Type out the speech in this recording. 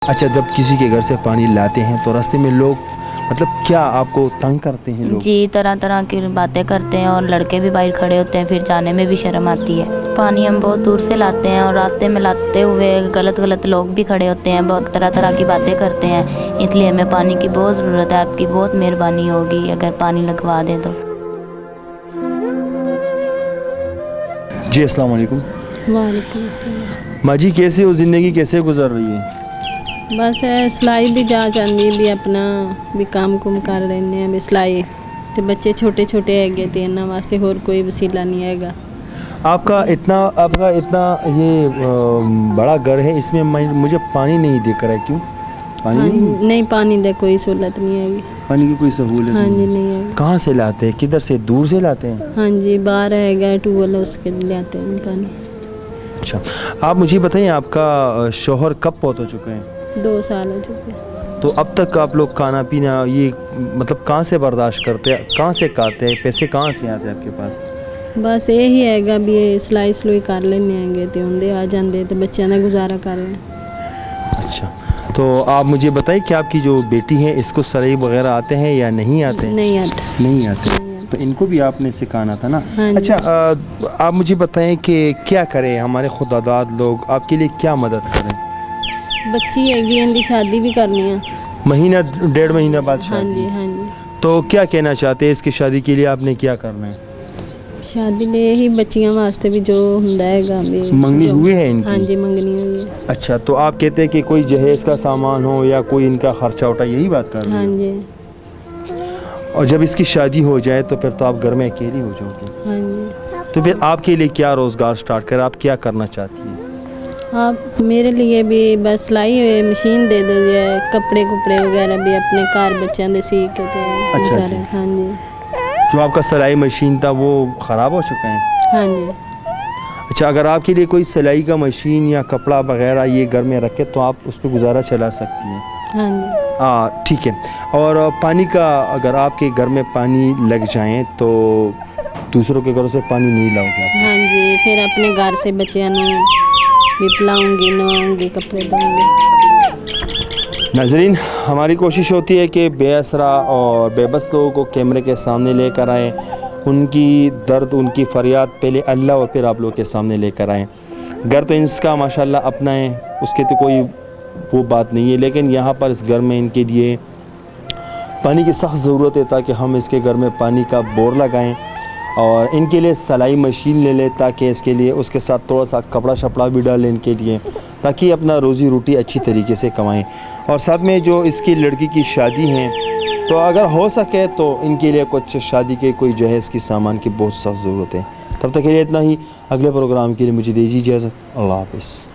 اچھا، جب کسی کے گھر سے پانی لاتے ہیں تو راستے میں لوگ مطلب کیا آپ کو تنگ کرتے ہیں لوگ؟ جی، طرح طرح کی باتیں کرتے ہیں اور لڑکے بھی باہر کھڑے ہوتے ہیں، پھر جانے میں بھی شرم آتی ہے۔ پانی ہم بہت دور سے لاتے ہیں اور راستے میں لاتے ہوئے غلط لوگ بھی کھڑے ہوتے ہیں، بہت طرح طرح کی باتیں کرتے ہیں، اس لیے ہمیں پانی کی بہت ضرورت ہے۔ آپ کی بہت مہربانی ہوگی اگر پانی لگوا دیں تو۔ جی السلام علیکم وعلیکم السلام۔ ماں جی، کیسے ہو؟ زندگی کیسے گزر رہی ہے؟ بس سلائی بھی جا چاہتی بھی اپنا بھی کام کر لینے ہیں بھی سلائی تے بچے چھوٹے چھوٹے ہے تے انہاں واسطے اور کوئی وسیلہ نہیں ہے گا۔ آپ کا اتنا یہ بڑا گھر ہے، اس میں مجھے پانی نہیں دکھ رہا ہے، کیوں؟ پانی ہاں نہیں ہے؟ نہیں، پانی دے کوئی سہولت نہیں ہے گی۔ پانی کی کوئی سہولت ہاں جی، نہیں نہیں ہے؟ ہے۔ کہاں سے لاتے ہیں؟ کدھر سے؟ دور سے لاتے ہیں؟ ہاں جی، باہر ہے گا ٹیوبویل، اس کے لے آتے ہیں پانی۔ اچھا، آپ مجھے بتائیں آپ کا شوہر کب فوت ہو چکے ہیں؟ 2 سال ہو چکے۔ تو اب تک آپ لوگ کھانا پینا یہ مطلب کہاں سے برداشت کرتے ہیں؟ کہاں سے کھاتے ہیں؟ پیسے کہاں سے آتے ہیں آپ کے پاس؟ بس یہی ہے گا بھی سلائی سلوئی کر لینے ہیں گے تے ہوندے آ جاندے تے بچیاں دا گزارا کر رہے ہیں۔ اچھا، تو آپ مجھے بتائیں کہ آپ کی جو بیٹی ہے اس کو سلائی وغیرہ آتے ہیں یا نہیں آتے؟ نہیں آتا۔ نہیں آتے، تو ان کو بھی آپ نے سکھانا تھا نا۔ ہاں جی۔ اچھا، آپ مجھے بتائیں کہ کیا کریں ہمارے خداداد لوگ آپ کے لیے کیا مدد کریں؟ بچی ہے گی، ان کی شادی بھی کرنی ہے۔ مہینہ 1.5 مہینہ بعد ہاں شادی؟ جی، ہاں جی۔ تو کیا کہنا چاہتے ہیں اس کی شادی کے لیے آپ نے کیا کرنا ہے؟ شادی میں یہی بچیاں واسطے بھی جو ہوندا ہے گا بھی منگنی ہوئی ہے ان کی؟ ہاں جی، منگنی ہوئی ہے۔ اچھا، تو آپ کہتے ہیں کہ کوئی جہیز کا سامان ہو یا کوئی ان کا خرچہ اٹھا، یہی بات کر رہے ہاں ہیں؟ جی، اور جب اس کی شادی ہو جائے تو پھر تو آپ گھر میں اکیلی ہو جاؤ گے، ہاں جی۔ تو پھر آپ کے لیے کیا روزگار سٹارٹ کریں؟ آپ کیا کرنا چاہتی ہیں؟ آپ میرے لیے بھی بس سلائی ہوئے مشین دے دو، کپڑے وغیرہ بھی اپنے گھر بچیاں دے سی کے اچھا جی، سارے۔ ہاں جی، جو آپ کا سلائی مشین تھا وہ خراب ہو چکا ہے؟ ہاں جی۔ اچھا، اگر آپ کے لیے کوئی سلائی کا مشین یا کپڑا وغیرہ یہ گھر میں رکھے تو آپ اس پہ گزارا چلا سکتی ہیں؟ ہاں جی۔ ٹھیک ہے۔ اور پانی کا اگر آپ کے گھر میں پانی لگ جائیں تو دوسروں کے گھروں سے پانی نہیں لاؤ گے آپ؟ ہاں جی، پھر اپنے گھر سے بچیاں نوں بھی پلاؤں گی، نواؤں گی، کپڑے دھوؤں گی۔ ناظرین، ہماری کوشش ہوتی ہے کہ بے اسرا اور بے بس لوگوں کو کیمرے کے سامنے لے کر آئیں، ان کی درد، ان کی فریاد پہلے اللہ اور پھر آپ لوگ کے سامنے لے کر آئیں۔ گھر تو اس کا ماشاءاللہ اپنا ہے، اس کے تو کوئی وہ بات نہیں ہے، لیکن یہاں پر اس گھر میں ان کے لیے پانی کی سخت ضرورت ہے تاکہ ہم اس کے گھر میں پانی کا بور لگائیں اور ان کے لیے سلائی مشین لے لیں تاکہ اس کے لیے اس کے ساتھ تھوڑا سا کپڑا شپڑا بھی ڈالیں ان کے لیے تاکہ اپنا روزی روٹی اچھی طریقے سے کمائیں۔ اور ساتھ میں جو اس کی لڑکی کی شادی ہیں تو اگر ہو سکے تو ان کے لیے کچھ شادی کے کوئی جہیز کی سامان کی بہت سخت ضرورت ہے۔ تب تک کے لیے اتنا ہی، اگلے پروگرام کے لیے مجھے دیجیے اجازت۔ اللہ حافظ۔